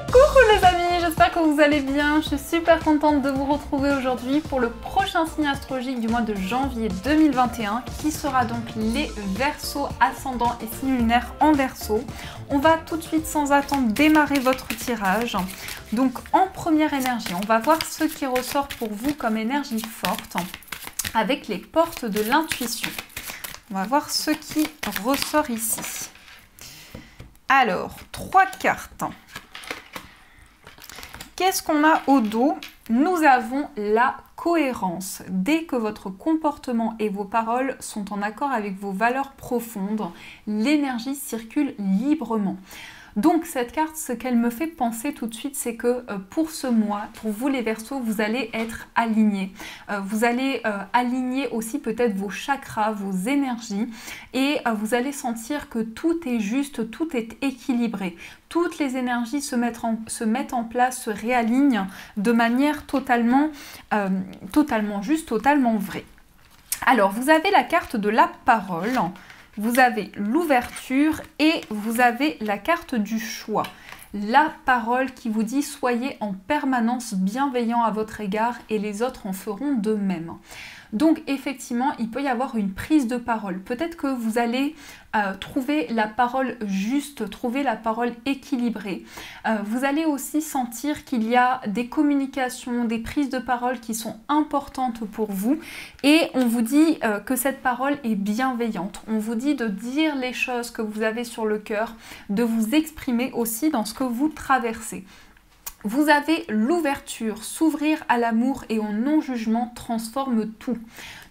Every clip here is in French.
Coucou les amis, j'espère que vous allez bien. Je suis super contente de vous retrouver aujourd'hui pour le prochain signe astrologique du mois de janvier 2021 qui sera donc les Verseaux ascendant et signe lunaire en Verseau. On va tout de suite sans attendre démarrer votre tirage. Donc en première énergie, on va voir ce qui ressort pour vous comme énergie forte avec les portes de l'intuition. On va voir ce qui ressort ici. Alors, 3 cartes. Qu'est-ce qu'on a au dos? Nous avons la cohérence. Dès que votre comportement et vos paroles sont en accord avec vos valeurs profondes, l'énergie circule librement. Donc cette carte, ce qu'elle me fait penser tout de suite, c'est que pour ce mois, pour vous les Verseaux, vous allez être alignés. Vous allez aligner aussi peut-être vos chakras, vos énergies et vous allez sentir que tout est juste, tout est équilibré. Toutes les énergies se mettent en place, se réalignent de manière totalement juste, totalement vraie. Alors, vous avez la carte de la parole. Vous avez l'ouverture et vous avez la carte du choix. La parole qui vous dit « Soyez en permanence bienveillant à votre égard et les autres en feront de même ». Donc effectivement, il peut y avoir une prise de parole. Peut-être que vous allez trouver la parole juste, trouver la parole équilibrée. Vous allez aussi sentir qu'il y a des communications, des prises de parole qui sont importantes pour vous. Et on vous dit que cette parole est bienveillante. On vous dit de dire les choses que vous avez sur le cœur, de vous exprimer aussi dans ce que vous traversez. Vous avez l'ouverture, s'ouvrir à l'amour et au non-jugement transforme tout.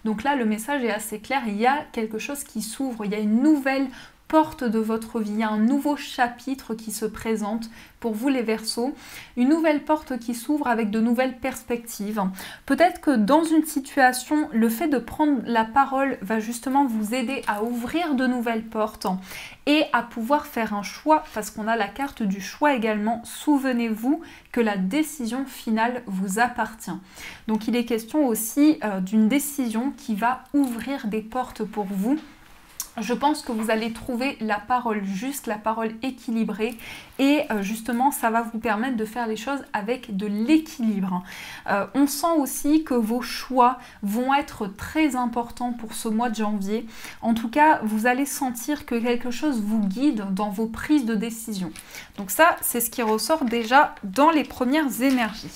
Donc là, le message est assez clair, il y a quelque chose qui s'ouvre, il y a une nouvelle porte de votre vie, il y a un nouveau chapitre qui se présente pour vous les Verseaux, une nouvelle porte qui s'ouvre avec de nouvelles perspectives. Peut-être que dans une situation, le fait de prendre la parole va justement vous aider à ouvrir de nouvelles portes et à pouvoir faire un choix, parce qu'on a la carte du choix également. Souvenez-vous que la décision finale vous appartient. Donc il est question aussi d'une décision qui va ouvrir des portes pour vous. Je pense que vous allez trouver la parole juste, la parole équilibrée et justement ça va vous permettre de faire les choses avec de l'équilibre. On sent aussi que vos choix vont être très importants pour ce mois de janvier. En tout cas, vous allez sentir que quelque chose vous guide dans vos prises de décision. Donc ça, c'est ce qui ressort déjà dans les premières énergies.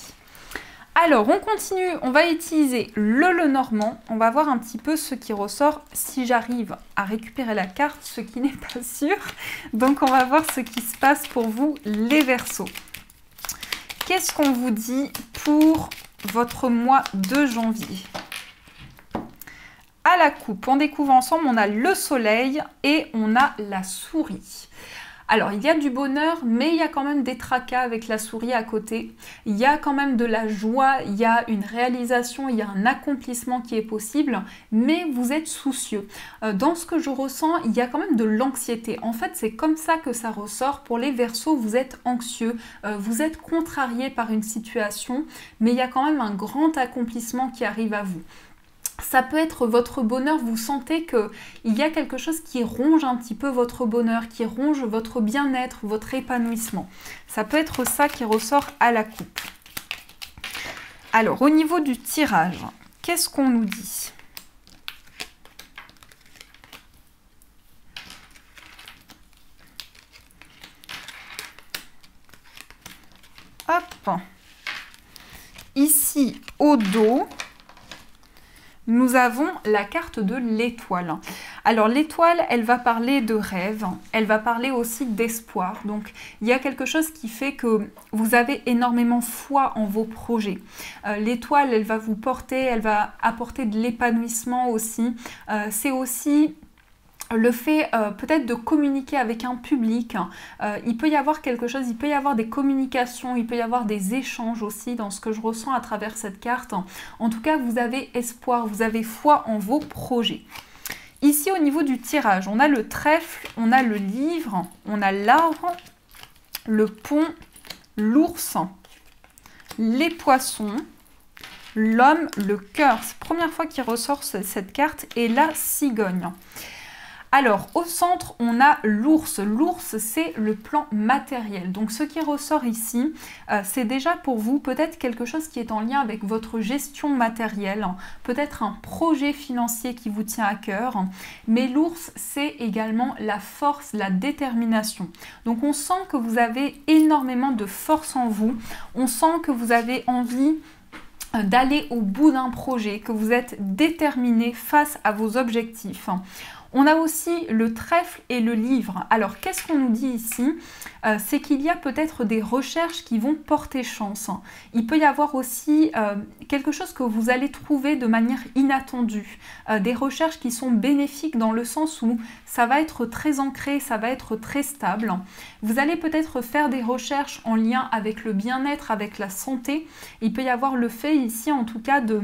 Alors, on continue, on va utiliser le Lenormand. On va voir un petit peu ce qui ressort si j'arrive à récupérer la carte, ce qui n'est pas sûr. Donc, on va voir ce qui se passe pour vous, les Verseaux. Qu'est-ce qu'on vous dit pour votre mois de janvier? À la coupe, on découvre ensemble, on a le soleil et on a la souris. Alors, il y a du bonheur, mais il y a quand même des tracas avec la souris à côté. Il y a quand même de la joie, il y a une réalisation, il y a un accomplissement qui est possible, mais vous êtes soucieux. Dans ce que je ressens, il y a quand même de l'anxiété. En fait, c'est comme ça que ça ressort. Pour les Verseaux, vous êtes anxieux, vous êtes contrarié par une situation, mais il y a quand même un grand accomplissement qui arrive à vous. Ça peut être votre bonheur, vous sentez qu'il y a quelque chose qui ronge un petit peu votre bonheur, qui ronge votre bien-être, votre épanouissement. Ça peut être ça qui ressort à la coupe. Alors, au niveau du tirage, qu'est-ce qu'on nous dit? Hop. Ici, au dos, nous avons la carte de l'étoile. Alors l'étoile, elle va parler de rêve, elle va parler aussi d'espoir. Donc il y a quelque chose qui fait que vous avez énormément foi en vos projets. L'étoile, elle va vous porter, elle va apporter de l'épanouissement aussi. C'est aussi le fait peut-être de communiquer avec un public, il peut y avoir quelque chose, il peut y avoir des communications, il peut y avoir des échanges aussi dans ce que je ressens à travers cette carte. En tout cas, vous avez espoir, vous avez foi en vos projets. Ici, au niveau du tirage, on a le trèfle, on a le livre, on a l'arbre, le pont, l'ours, les poissons, l'homme, le cœur. C'est la première fois qu'il ressort cette carte, et la cigogne. Alors, au centre, on a l'ours. L'ours, c'est le plan matériel. Donc, ce qui ressort ici, c'est déjà pour vous peut-être quelque chose qui est en lien avec votre gestion matérielle, peut-être un projet financier qui vous tient à cœur. Mais l'ours, c'est également la force, la détermination. Donc, on sent que vous avez énormément de force en vous. On sent que vous avez envie d'aller au bout d'un projet, que vous êtes déterminé face à vos objectifs. On a aussi le trèfle et le livre. Alors, qu'est-ce qu'on nous dit ici? C'est qu'il y a peut-être des recherches qui vont porter chance. Il peut y avoir aussi quelque chose que vous allez trouver de manière inattendue. Des recherches qui sont bénéfiques dans le sens où ça va être très ancré, ça va être très stable. Vous allez peut-être faire des recherches en lien avec le bien-être, avec la santé. Il peut y avoir le fait ici, en tout cas, de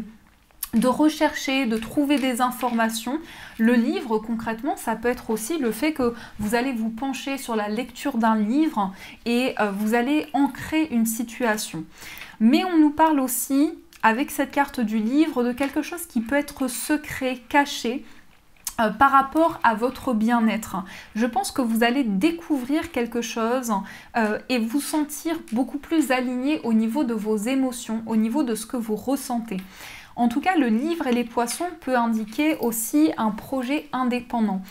rechercher, de trouver des informations. Le livre, concrètement, ça peut être aussi le fait que vous allez vous pencher sur la lecture d'un livre et vous allez ancrer une situation. Mais on nous parle aussi, avec cette carte du livre, de quelque chose qui peut être secret, caché, par rapport à votre bien-être. Je pense que vous allez découvrir quelque chose et vous sentir beaucoup plus aligné au niveau de vos émotions, au niveau de ce que vous ressentez. En tout cas, le livre et les poissons peut indiquer aussi un projet indépendant.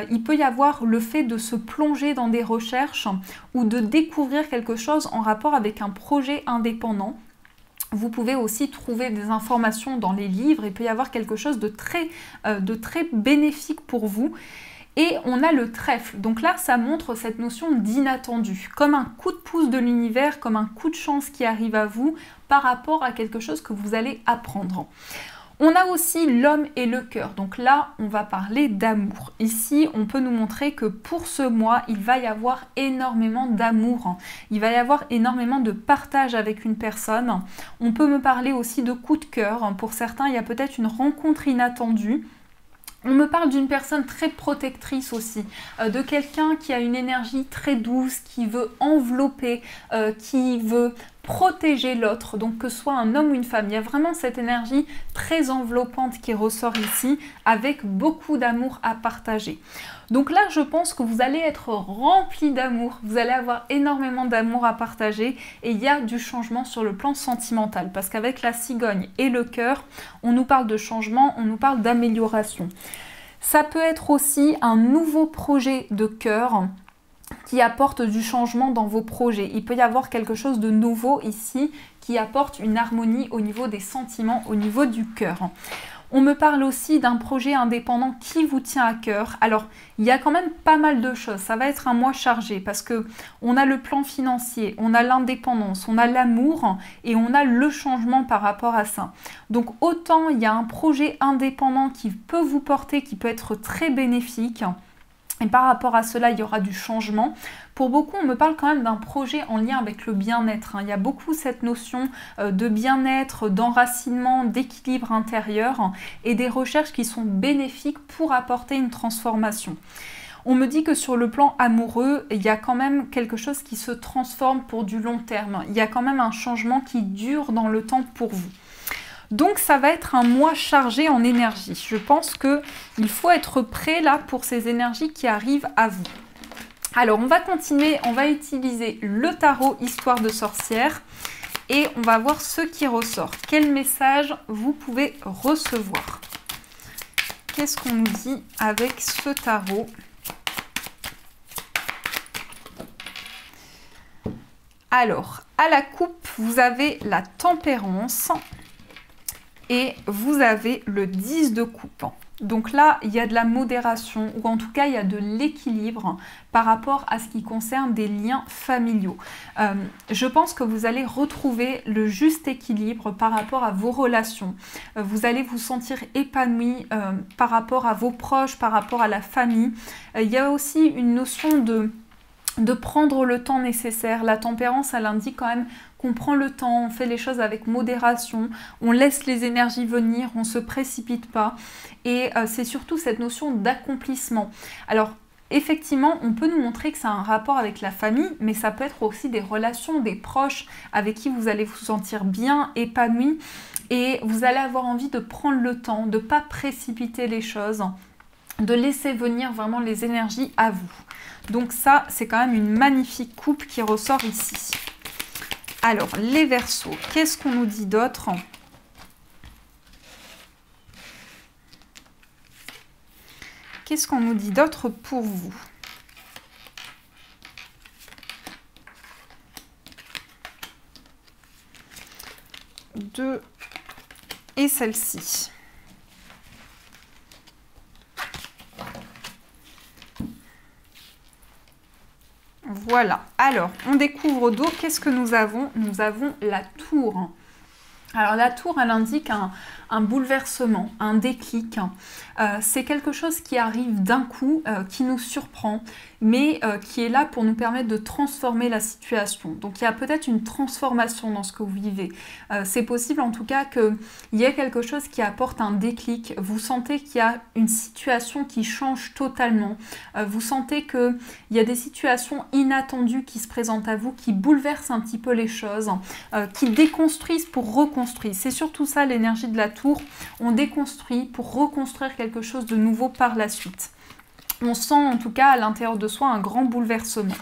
Il peut y avoir le fait de se plonger dans des recherches ou de découvrir quelque chose en rapport avec un projet indépendant. Vous pouvez aussi trouver des informations dans les livres. Il peut y avoir quelque chose de très bénéfique pour vous. Et on a le trèfle. Donc là, ça montre cette notion d'inattendu, comme un coup de pouce de l'univers, comme un coup de chance qui arrive à vous par rapport à quelque chose que vous allez apprendre. On a aussi l'homme et le cœur. Donc là, on va parler d'amour. Ici, on peut nous montrer que pour ce mois, il va y avoir énormément d'amour. Il va y avoir énormément de partage avec une personne. On peut me parler aussi de coup de cœur. Pour certains, il y a peut-être une rencontre inattendue. On me parle d'une personne très protectrice aussi, de quelqu'un qui a une énergie très douce, qui veut envelopper, qui veut protéger l'autre, donc que ce soit un homme ou une femme. Il y a vraiment cette énergie très enveloppante qui ressort ici, avec beaucoup d'amour à partager. Donc là, je pense que vous allez être rempli d'amour, vous allez avoir énormément d'amour à partager et il y a du changement sur le plan sentimental parce qu'avec la cigogne et le cœur, on nous parle de changement, on nous parle d'amélioration. Ça peut être aussi un nouveau projet de cœur qui apporte du changement dans vos projets. Il peut y avoir quelque chose de nouveau ici qui apporte une harmonie au niveau des sentiments, au niveau du cœur. On me parle aussi d'un projet indépendant qui vous tient à cœur. Alors, il y a quand même pas mal de choses. Ça va être un mois chargé parce que on a le plan financier, on a l'indépendance, on a l'amour et on a le changement par rapport à ça. Donc, autant il y a un projet indépendant qui peut vous porter, qui peut être très bénéfique. Et par rapport à cela, il y aura du changement. Pour beaucoup, on me parle quand même d'un projet en lien avec le bien-être. Il y a beaucoup cette notion de bien-être, d'enracinement, d'équilibre intérieur et des recherches qui sont bénéfiques pour apporter une transformation. On me dit que sur le plan amoureux, il y a quand même quelque chose qui se transforme pour du long terme. Il y a quand même un changement qui dure dans le temps pour vous. Donc ça va être un mois chargé en énergie. Je pense qu'il faut être prêt là pour ces énergies qui arrivent à vous. Alors on va continuer, on va utiliser le tarot Histoire de sorcière et on va voir ce qui ressort. Quel message vous pouvez recevoir? Qu'est-ce qu'on nous dit avec ce tarot? Alors, à la coupe, vous avez la tempérance. Et vous avez le 10 de coupe. Donc là, il y a de la modération, ou en tout cas, il y a de l'équilibre par rapport à ce qui concerne des liens familiaux. Je pense que vous allez retrouver le juste équilibre par rapport à vos relations. Vous allez vous sentir épanoui par rapport à vos proches, par rapport à la famille. Il y a aussi une notion de prendre le temps nécessaire. La tempérance, elle indique quand même qu'on prend le temps, on fait les choses avec modération, on laisse les énergies venir, on ne se précipite pas. Et c'est surtout cette notion d'accomplissement. Alors, effectivement, on peut nous montrer que ça a un rapport avec la famille, mais ça peut être aussi des relations, des proches avec qui vous allez vous sentir bien, épanoui. Et vous allez avoir envie de prendre le temps, de ne pas précipiter les choses. de laisser venir vraiment les énergies à vous. Donc ça, c'est quand même une magnifique coupe qui ressort ici. Alors, les Verseaux, qu'est-ce qu'on nous dit d'autre? Qu'est-ce qu'on nous dit d'autre pour vous? Deux et celle-ci. Voilà. Alors, on découvre d'eau. Qu'est-ce que nous avons? Nous avons la tour. Alors la tour, elle indique un bouleversement, un déclic. C'est quelque chose qui arrive d'un coup, qui nous surprend, mais qui est là pour nous permettre de transformer la situation. Donc il y a peut-être une transformation dans ce que vous vivez. C'est possible en tout cas qu'il y ait quelque chose qui apporte un déclic. Vous sentez qu'il y a une situation qui change totalement. Vous sentez qu'il y a des situations inattendues qui se présentent à vous, qui bouleversent un petit peu les choses, qui déconstruisent pour reconstruire. C'est surtout ça l'énergie de la tour. On déconstruit pour reconstruire quelque chose de nouveau par la suite. On sent en tout cas à l'intérieur de soi un grand bouleversement.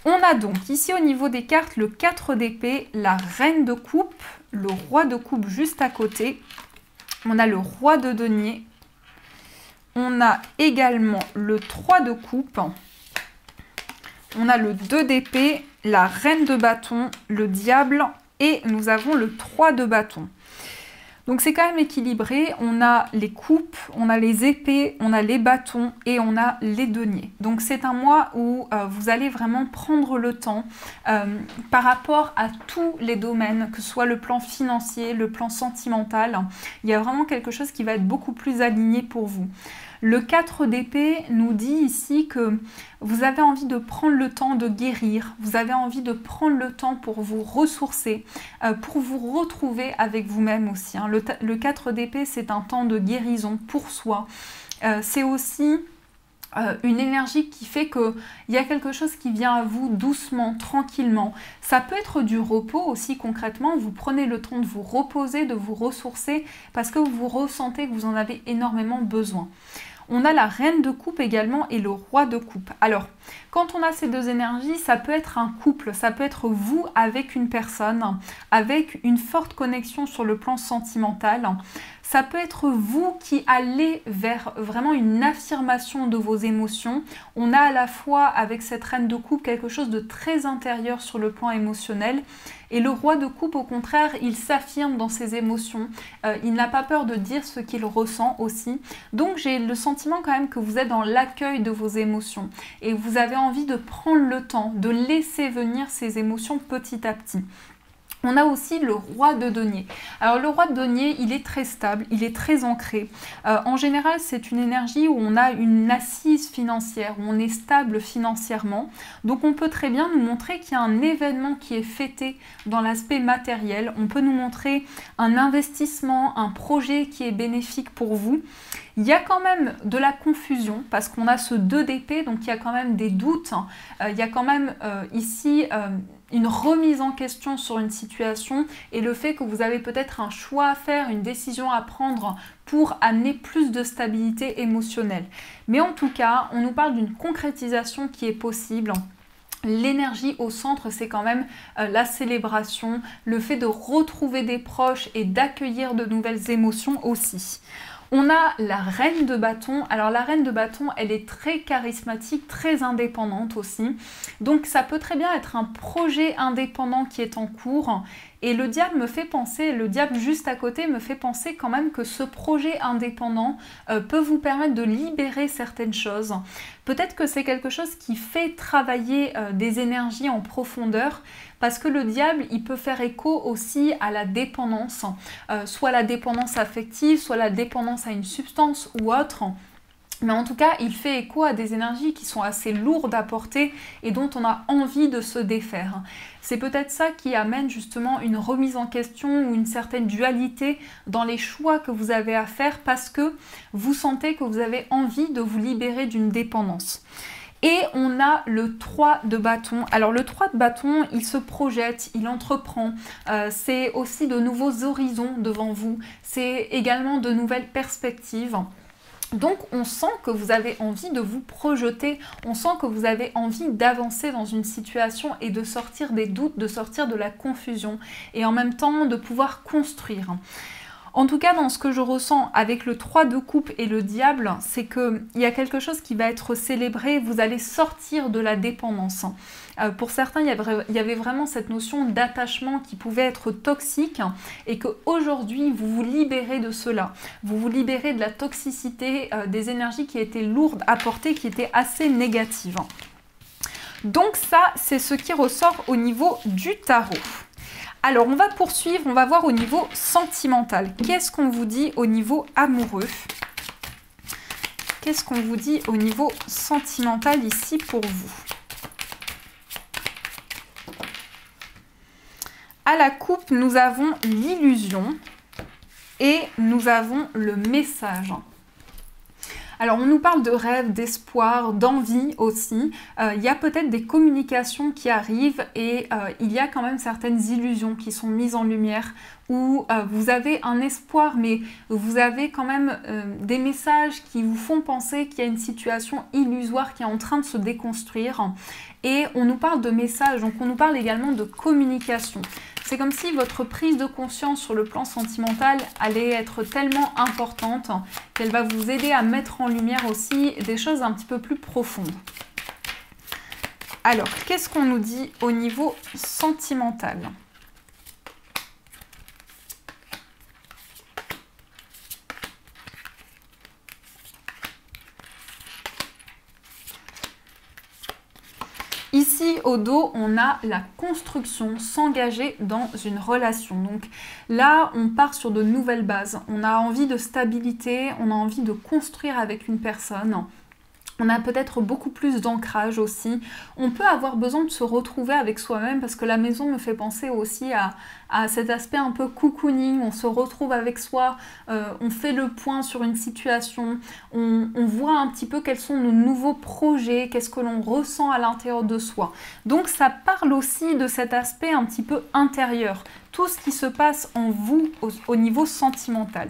On a donc ici au niveau des cartes le 4 d'épée, la reine de coupe, le roi de coupe juste à côté. On a le roi de denier. On a également le 3 de coupe. On a le 2 d'épée, la reine de bâton, le diable. Et nous avons le 3 de bâton. Donc c'est quand même équilibré. On a les coupes, on a les épées, on a les bâtons et on a les deniers. Donc c'est un mois où vous allez vraiment prendre le temps par rapport à tous les domaines, que ce soit le plan financier, le plan sentimental. Il y a vraiment quelque chose qui va être beaucoup plus aligné pour vous. Le 4 d'épée nous dit ici que vous avez envie de prendre le temps de guérir, vous avez envie de prendre le temps pour vous ressourcer, pour vous retrouver avec vous-même aussi. Hein. Le 4 d'épée, c'est un temps de guérison pour soi. C'est aussi une énergie qui fait qu'il y a quelque chose qui vient à vous doucement, tranquillement. Ça peut être du repos aussi concrètement. Vous prenez le temps de vous reposer, de vous ressourcer parce que vous ressentez que vous en avez énormément besoin. On a la reine de coupe également et le roi de coupe. Alors, quand on a ces deux énergies, ça peut être un couple, ça peut être vous avec une personne, avec une forte connexion sur le plan sentimental. Ça peut être vous qui allez vers vraiment une affirmation de vos émotions. On a à la fois avec cette reine de coupe quelque chose de très intérieur sur le plan émotionnel. Et le roi de coupe, au contraire, il s'affirme dans ses émotions. Il n'a pas peur de dire ce qu'il ressent aussi. Donc j'ai le sentiment quand même que vous êtes dans l'accueil de vos émotions. Et vous avez envie de prendre le temps, de laisser venir ces émotions petit à petit. On a aussi le roi de denier. Alors le roi de denier, il est très stable, il est très ancré. En général, c'est une énergie où on a une assise financière, où on est stable financièrement. Donc on peut très bien nous montrer qu'il y a un événement qui est fêté dans l'aspect matériel. On peut nous montrer un investissement, un projet qui est bénéfique pour vous. Il y a quand même de la confusion parce qu'on a ce 2 d'épée, donc il y a quand même des doutes. Il y a quand même ici une remise en question sur une situation et le fait que vous avez peut-être un choix à faire, une décision à prendre pour amener plus de stabilité émotionnelle. Mais en tout cas, on nous parle d'une concrétisation qui est possible. L'énergie au centre, c'est quand même la célébration, le fait de retrouver des proches et d'accueillir de nouvelles émotions aussi. On a la reine de bâton. Alors la reine de bâton, elle est très charismatique, très indépendante aussi. Donc ça peut très bien être un projet indépendant qui est en cours. Et le diable me fait penser, le diable juste à côté me fait penser quand même que ce projet indépendant peut vous permettre de libérer certaines choses. Peut-être que c'est quelque chose qui fait travailler des énergies en profondeur parce que le diable, il peut faire écho aussi à la dépendance, soit la dépendance affective, soit la dépendance à une substance ou autre. Mais en tout cas, il fait écho à des énergies qui sont assez lourdes à porter et dont on a envie de se défaire. C'est peut-être ça qui amène justement une remise en question ou une certaine dualité dans les choix que vous avez à faire parce que vous sentez que vous avez envie de vous libérer d'une dépendance. Et on a le 3 de bâton. Alors le 3 de bâton, il se projette, il entreprend. C'est aussi de nouveaux horizons devant vous. C'est également de nouvelles perspectives. Donc on sent que vous avez envie de vous projeter, on sent que vous avez envie d'avancer dans une situation et de sortir des doutes, de sortir de la confusion et en même temps de pouvoir construire. En tout cas, dans ce que je ressens avec le 3 de coupe et le diable, c'est qu'il y a quelque chose qui va être célébré, vous allez sortir de la dépendance. Pour certains, il y avait vraiment cette notion d'attachement qui pouvait être toxique et qu'aujourd'hui, vous vous libérez de cela. Vous vous libérez de la toxicité, des énergies qui étaient lourdes à porter, qui étaient assez négatives. Donc ça, c'est ce qui ressort au niveau du tarot. Alors, on va poursuivre, on va voir au niveau sentimental. Qu'est-ce qu'on vous dit au niveau amoureux? Qu'est-ce qu'on vous dit au niveau sentimental ici pour vous? À la coupe, nous avons l'illusion et nous avons le message. Alors, on nous parle de rêve, d'espoir, d'envie aussi. Il y a peut-être des communications qui arrivent et il y a quand même certaines illusions qui sont mises en lumière où vous avez un espoir, mais vous avez quand même des messages qui vous font penser qu'il y a une situation illusoire qui est en train de se déconstruire. Et on nous parle de messages, donc on nous parle également de communication. C'est comme si votre prise de conscience sur le plan sentimental allait être tellement importante qu'elle va vous aider à mettre en lumière aussi des choses un petit peu plus profondes. Alors, qu'est-ce qu'on nous dit au niveau sentimental ? Ici, au dos, on a la construction, s'engager dans une relation. Donc là, on part sur de nouvelles bases. On a envie de stabilité, on a envie de construire avec une personne. On a peut-être beaucoup plus d'ancrage aussi. On peut avoir besoin de se retrouver avec soi-même parce que la maison me fait penser aussi à cet aspect un peu cocooning. On se retrouve avec soi, on fait le point sur une situation, on voit un petit peu quels sont nos nouveaux projets, qu'est-ce que l'on ressent à l'intérieur de soi. Donc ça parle aussi de cet aspect un petit peu intérieur, tout ce qui se passe en vous au niveau sentimental.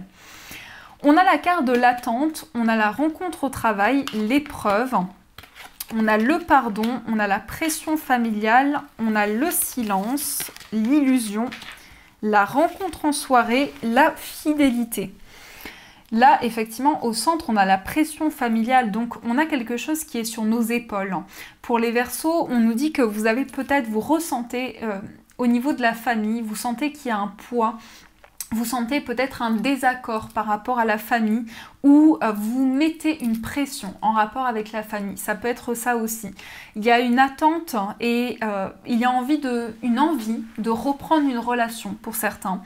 On a la carte de l'attente, on a la rencontre au travail, l'épreuve, on a le pardon, on a la pression familiale, on a le silence, l'illusion, la rencontre en soirée, la fidélité. Là, effectivement, au centre, on a la pression familiale, donc on a quelque chose qui est sur nos épaules. Pour les Verseaux, on nous dit que vous avez peut-être, vous ressentez au niveau de la famille, vous sentez qu'il y a un poids. Vous sentez peut-être un désaccord par rapport à la famille ou vous mettez une pression en rapport avec la famille. Ça peut être ça aussi. Il y a une attente et il y a une envie de reprendre une relation pour certains.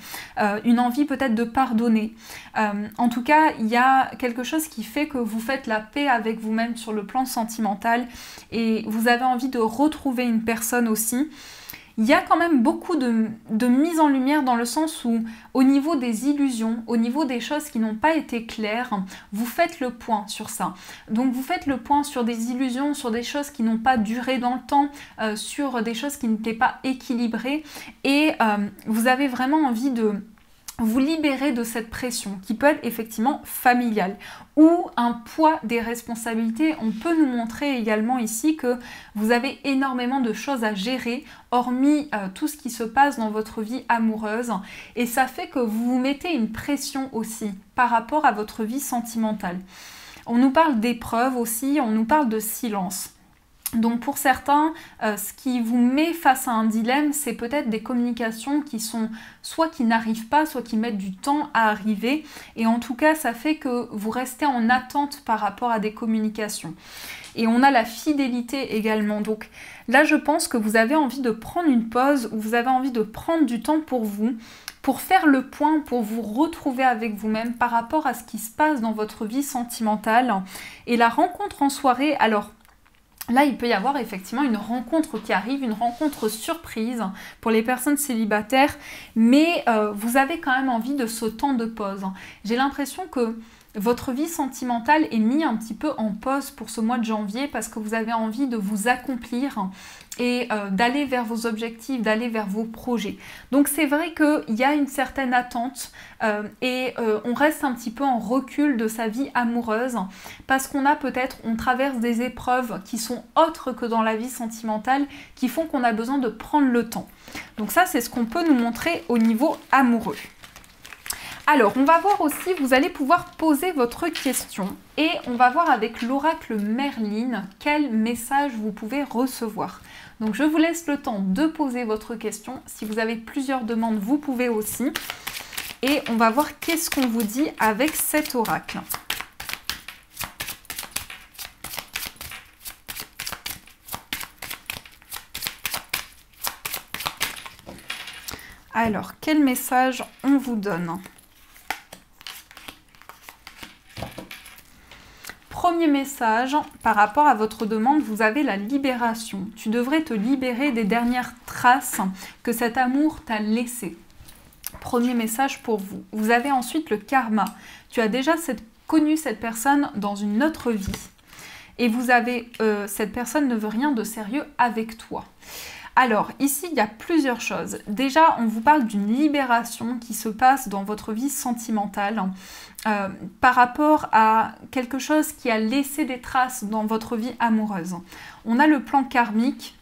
Une envie peut-être de pardonner. En tout cas, il y a quelque chose qui fait que vous faites la paix avec vous-même sur le plan sentimental et vous avez envie de retrouver une personne aussi. Il y a quand même beaucoup de mise en lumière dans le sens où, au niveau des illusions, au niveau des choses qui n'ont pas été claires, vous faites le point sur ça. Donc vous faites le point sur des illusions, sur des choses qui n'ont pas duré dans le temps, sur des choses qui n'étaient pas équilibrées et vous avez vraiment envie de vous libérer de cette pression qui peut être effectivement familiale ou un poids des responsabilités. On peut nous montrer également ici que vous avez énormément de choses à gérer hormis tout ce qui se passe dans votre vie amoureuse et ça fait que vous vous mettez une pression aussi par rapport à votre vie sentimentale. On nous parle d'épreuves aussi, on nous parle de silence. Donc pour certains, ce qui vous met face à un dilemme, c'est peut-être des communications qui sont soit qui n'arrivent pas, soit qui mettent du temps à arriver. Et en tout cas, ça fait que vous restez en attente par rapport à des communications. Et on a la fidélité également. Donc là, je pense que vous avez envie de prendre une pause, ou vous avez envie de prendre du temps pour vous, pour faire le point, pour vous retrouver avec vous-même par rapport à ce qui se passe dans votre vie sentimentale. Et la rencontre en soirée, alors là, il peut y avoir effectivement une rencontre qui arrive, une rencontre surprise pour les personnes célibataires, mais vous avez quand même envie de ce temps de pause. J'ai l'impression que votre vie sentimentale est mise un petit peu en pause pour ce mois de janvier parce que vous avez envie de vous accomplir et d'aller vers vos objectifs, d'aller vers vos projets. Donc c'est vrai qu'il y a une certaine attente et on reste un petit peu en recul de sa vie amoureuse parce qu'on traverse des épreuves qui sont autres que dans la vie sentimentale qui font qu'on a besoin de prendre le temps. Donc ça, c'est ce qu'on peut nous montrer au niveau amoureux. Alors, on va voir aussi, vous allez pouvoir poser votre question et on va voir avec l'oracle Merlin quel message vous pouvez recevoir. Donc, je vous laisse le temps de poser votre question. Si vous avez plusieurs demandes, vous pouvez aussi. Et on va voir qu'est-ce qu'on vous dit avec cet oracle. Alors, quel message on vous donne ? Premier message, par rapport à votre demande, vous avez la libération. Tu devrais te libérer des dernières traces que cet amour t'a laissées. Premier message pour vous. Vous avez ensuite le karma. Tu as déjà connu cette personne dans une autre vie. Et cette personne ne veut rien de sérieux avec toi. Alors, ici, il y a plusieurs choses. Déjà, on vous parle d'une libération qui se passe dans votre vie sentimentale par rapport à quelque chose qui a laissé des traces dans votre vie amoureuse. On a le plan karmique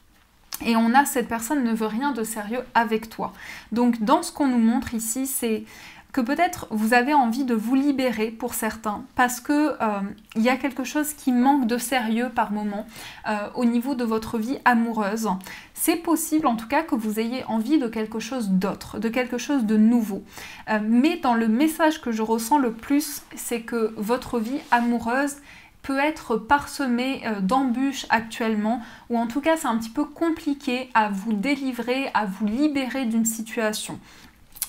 et on a cette personne ne veut rien de sérieux avec toi. Donc, dans ce qu'on nous montre ici, c'est que peut-être vous avez envie de vous libérer pour certains parce que il y a quelque chose qui manque de sérieux par moment au niveau de votre vie amoureuse. C'est possible en tout cas que vous ayez envie de quelque chose d'autre, de quelque chose de nouveau. Mais dans le message que je ressens le plus, c'est que votre vie amoureuse peut être parsemée d'embûches actuellement, ou en tout cas c'est un petit peu compliqué à vous délivrer, à vous libérer d'une situation.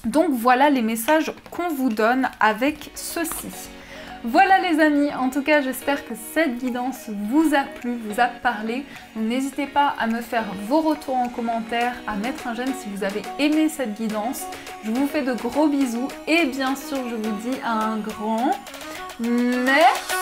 Donc voilà les messages qu'on vous donne avec ceci. Voilà les amis, en tout cas j'espère que cette guidance vous a plu, vous a parlé. N'hésitez pas à me faire vos retours en commentaire, à mettre un j'aime si vous avez aimé cette guidance. Je vous fais de gros bisous et bien sûr je vous dis un grand merci.